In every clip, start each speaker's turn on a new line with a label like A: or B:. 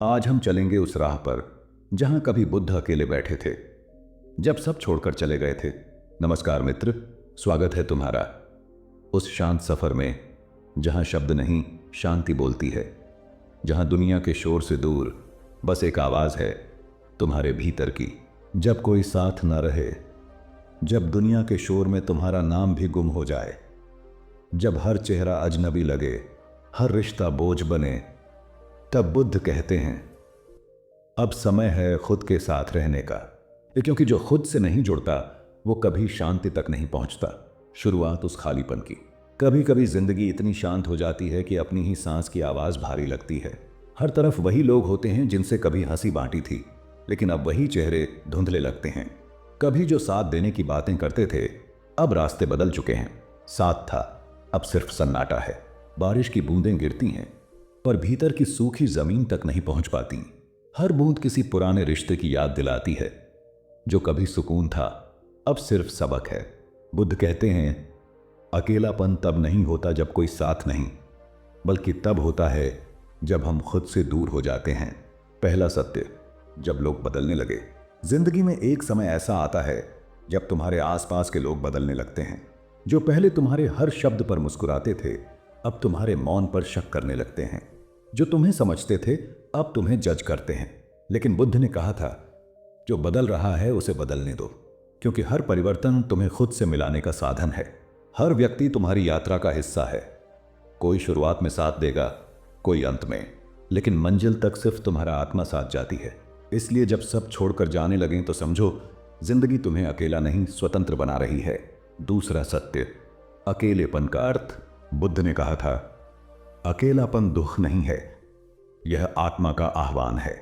A: आज हम चलेंगे उस राह पर जहां कभी बुद्ध अकेले बैठे थे, जब सब छोड़कर चले गए थे। नमस्कार मित्र, स्वागत है तुम्हारा उस शांत सफर में जहां शब्द नहीं, शांति बोलती है। जहां दुनिया के शोर से दूर बस एक आवाज है, तुम्हारे भीतर की। जब कोई साथ न रहे, जब दुनिया के शोर में तुम्हारा नाम भी गुम हो जाए, जब हर चेहरा अजनबी लगे, हर रिश्ता बोझ बने, तब बुद्ध कहते हैं अब समय है खुद के साथ रहने का। ये क्योंकि जो खुद से नहीं जुड़ता वो कभी शांति तक नहीं पहुंचता। शुरुआत उस खालीपन की। कभी कभी जिंदगी इतनी शांत हो जाती है कि अपनी ही सांस की आवाज भारी लगती है। हर तरफ वही लोग होते हैं जिनसे कभी हंसी बांटी थी, लेकिन अब वही चेहरे धुंधले लगते हैं। कभी जो साथ देने की बातें करते थे, अब रास्ते बदल चुके हैं। साथ था, अब सिर्फ सन्नाटा है। बारिश की बूंदें गिरती हैं पर भीतर की सूखी जमीन तक नहीं पहुंच पाती। हर बूंद किसी पुराने रिश्ते की याद दिलाती है। जो कभी सुकून था, अब सिर्फ सबक है। बुद्ध कहते हैं अकेलापन तब नहीं होता जब कोई साथ नहीं, बल्कि तब होता है जब हम खुद से दूर हो जाते हैं। पहला सत्य, जब लोग बदलने लगे। जिंदगी में एक समय ऐसा आता है जब तुम्हारे आसपास के लोग बदलने लगते हैं। जो पहले तुम्हारे हर शब्द पर मुस्कुराते थे, अब तुम्हारे मौन पर शक करने लगते हैं। जो तुम्हें समझते थे, अब तुम्हें जज करते हैं। लेकिन बुद्ध ने कहा था जो बदल रहा है उसे बदलने दो, क्योंकि हर परिवर्तन तुम्हें खुद से मिलाने का साधन है। हर व्यक्ति तुम्हारी यात्रा का हिस्सा है। कोई शुरुआत में साथ देगा, कोई अंत में, लेकिन मंजिल तक सिर्फ तुम्हारा आत्मा साथ जाती है। इसलिए जब सब छोड़कर जाने लगें तो समझो जिंदगी तुम्हें अकेला नहीं, स्वतंत्र बना रही है। दूसरा सत्य, अकेलेपन का अर्थ। बुद्ध ने कहा था अकेलापन दुख नहीं है, यह आत्मा का आह्वान है।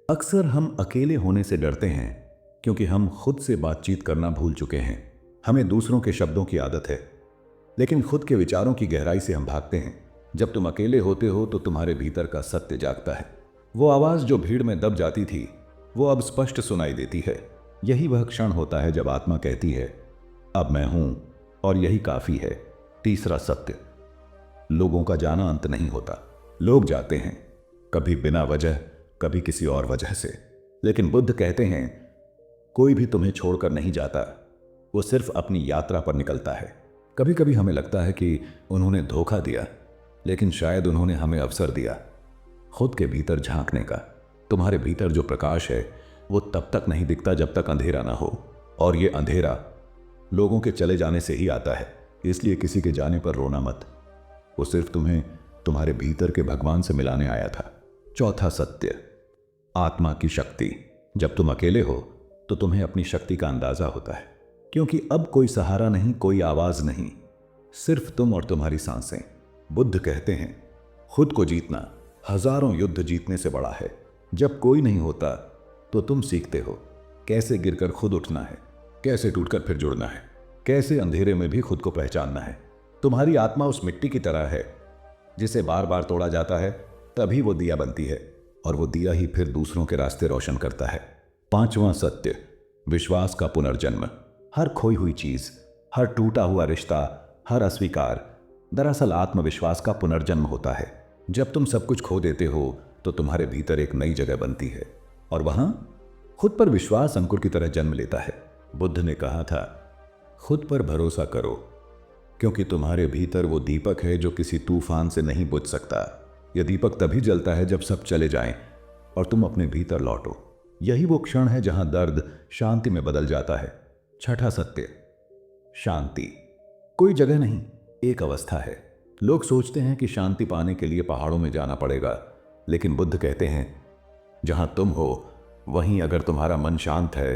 A: अक्सर हम अकेले होने से डरते हैं क्योंकि हम खुद से बातचीत करना भूल चुके हैं। हमें दूसरों के शब्दों की आदत है, लेकिन खुद के विचारों की गहराई से हम भागते हैं। जब तुम अकेले होते हो तो तुम्हारे भीतर का सत्य जागता है। वो आवाज जो भीड़ में दब जाती थी, वो अब स्पष्ट सुनाई देती है। यही वह क्षण होता है जब आत्मा कहती है अब मैं हूं और यही काफी है। तीसरा सत्य, लोगों का जाना अंत नहीं होता। लोग जाते हैं, कभी बिना वजह, कभी किसी और वजह से। लेकिन बुद्ध कहते हैं कोई भी तुम्हें छोड़कर नहीं जाता, वो सिर्फ अपनी यात्रा पर निकलता है। कभी कभी हमें लगता है कि उन्होंने धोखा दिया, लेकिन शायद उन्होंने हमें अवसर दिया खुद के भीतर झांकने का। तुम्हारे भीतर जो प्रकाश है वो तब तक नहीं दिखता जब तक अंधेरा ना हो, और ये अंधेरा लोगों के चले जाने से ही आता है। इसलिए किसी के जाने पर रोना मत, वो सिर्फ तुम्हें तुम्हारे भीतर के भगवान से मिलाने आया था। चौथा सत्य, आत्मा की शक्ति। जब तुम अकेले हो तो तुम्हें अपनी शक्ति का अंदाजा होता है, क्योंकि अब कोई सहारा नहीं, कोई आवाज नहीं, सिर्फ तुम और तुम्हारी सांसें। बुद्ध कहते हैं खुद को जीतना हजारों युद्ध जीतने से बड़ा है। जब कोई नहीं होता तो तुम सीखते हो कैसे गिरकर खुद उठना है, कैसे टूटकर फिर जुड़ना है, कैसे अंधेरे में भी खुद को पहचानना है। तुम्हारी आत्मा उस मिट्टी की तरह है जिसे बार बार तोड़ा जाता है, तभी वो दिया बनती है, और वो दिया ही फिर दूसरों के रास्ते रोशन करता है। पांचवां सत्य, विश्वास का पुनर्जन्म। हर खोई हुई चीज, हर टूटा हुआ रिश्ता, हर अस्वीकार दरअसल आत्मविश्वास का पुनर्जन्म होता है। जब तुम सब कुछ खो देते हो तो तुम्हारे भीतर एक नई जगह बनती है, और वहां खुद पर विश्वास अंकुर की तरह जन्म लेता है। बुद्ध ने कहा था खुद पर भरोसा करो, क्योंकि तुम्हारे भीतर वो दीपक है जो किसी तूफान से नहीं बुझ सकता। यह दीपक तभी जलता है जब सब चले जाएं और तुम अपने भीतर लौटो। यही वो क्षण है जहां दर्द शांति में बदल जाता है। छठा सत्य, शांति कोई जगह नहीं, एक अवस्था है। लोग सोचते हैं कि शांति पाने के लिए पहाड़ों में जाना पड़ेगा, लेकिन बुद्ध कहते हैं जहां तुम हो वहीं अगर तुम्हारा मन शांत है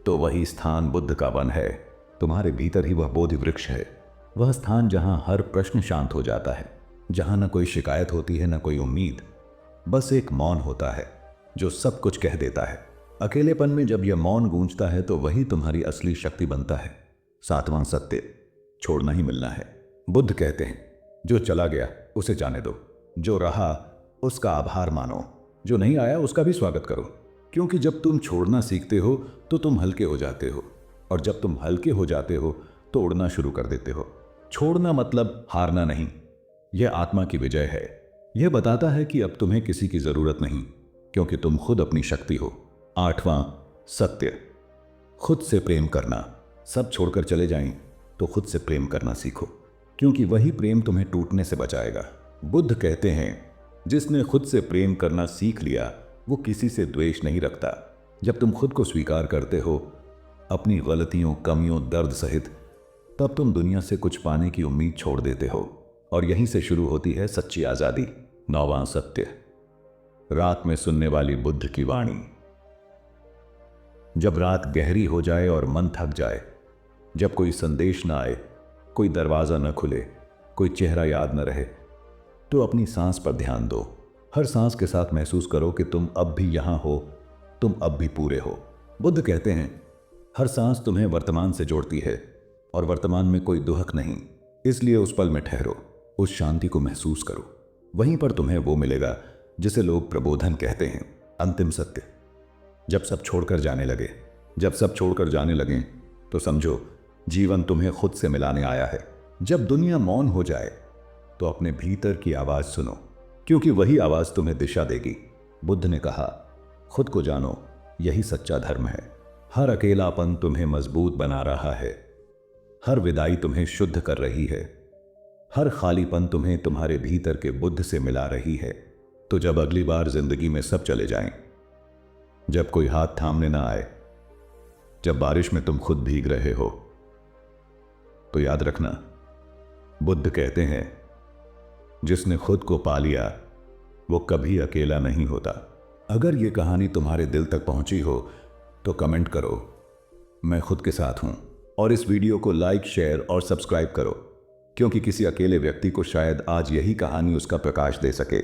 A: तो वही स्थान बुद्ध का वन है। तुम्हारे भीतर ही वह बोधि वृक्ष है, वह स्थान जहां हर प्रश्न शांत हो जाता है, जहां न कोई शिकायत होती है, न कोई उम्मीद, बस एक मौन होता है जो सब कुछ कह देता है। अकेलेपन में जब यह मौन गूंजता है तो वही तुम्हारी असली शक्ति बनता है। सातवां सत्य, छोड़ना ही मिलना है। बुद्ध कहते हैं जो चला गया उसे जाने दो, जो रहा उसका आभार मानो, जो नहीं आया उसका भी स्वागत करो। क्योंकि जब तुम छोड़ना सीखते हो तो तुम हल्के हो जाते हो, और जब तुम हल्के हो जाते हो तो उड़ना शुरू कर देते हो। छोड़ना मतलब हारना नहीं, यह आत्मा की विजय है। यह बताता है कि अब तुम्हें किसी की जरूरत नहीं, क्योंकि तुम खुद अपनी शक्ति हो। 8वां सत्य, खुद से प्रेम करना। सब छोड़कर चले जाएं तो खुद से प्रेम करना सीखो, क्योंकि वही प्रेम तुम्हें टूटने से बचाएगा। बुद्ध कहते हैं, जिसने खुद से प्रेम करना सीख लिया वो किसी से द्वेष नहीं रखता। जब तुम खुद को स्वीकार करते हो, अपनी गलतियों, कमियों, दर्द सहित, तब तुम दुनिया से कुछ पाने की उम्मीद छोड़ देते हो, और यहीं से शुरू होती है सच्ची आजादी। 9वां सत्य, रात में सुनने वाली बुद्ध की वाणी। जब रात गहरी हो जाए और मन थक जाए, जब कोई संदेश ना आए, कोई दरवाजा न खुले, कोई चेहरा याद न रहे, तो अपनी सांस पर ध्यान दो। हर सांस के साथ महसूस करो कि तुम अब भी यहां हो, तुम अब भी पूरे हो। बुद्ध कहते हैं, हर सांस तुम्हें वर्तमान से जोड़ती है और वर्तमान में कोई दुहक नहीं। इसलिए उस पल में ठहरो, उस शांति को महसूस करो। वहीं पर तुम्हें वो मिलेगा जिसे लोग प्रबोधन कहते हैं। अंतिम सत्य, जब सब छोड़कर जाने लगें तो समझो जीवन तुम्हें खुद से मिलाने आया है। जब दुनिया मौन हो जाए तो अपने भीतर की आवाज सुनो, क्योंकि वही आवाज तुम्हें दिशा देगी। बुद्ध ने कहा, खुद को जानो, यही सच्चा धर्म है। हर अकेलापन तुम्हें मजबूत बना रहा है, हर विदाई तुम्हें शुद्ध कर रही है, हर खालीपन तुम्हें तुम्हारे भीतर के बुद्ध से मिला रही है। तो जब अगली बार जिंदगी में सब चले जाएं, जब कोई हाथ थामने ना आए, जब बारिश में तुम खुद भीग रहे हो, तो याद रखना, बुद्ध कहते हैं, जिसने खुद को पा लिया वो कभी अकेला नहीं होता। अगर ये कहानी तुम्हारे दिल तक पहुंची हो तो कमेंट करो, मैं खुद के साथ हूं, और इस वीडियो को लाइक, शेयर और सब्सक्राइब करो, क्योंकि किसी अकेले व्यक्ति को शायद आज यही कहानी उसका प्रकाश दे सके।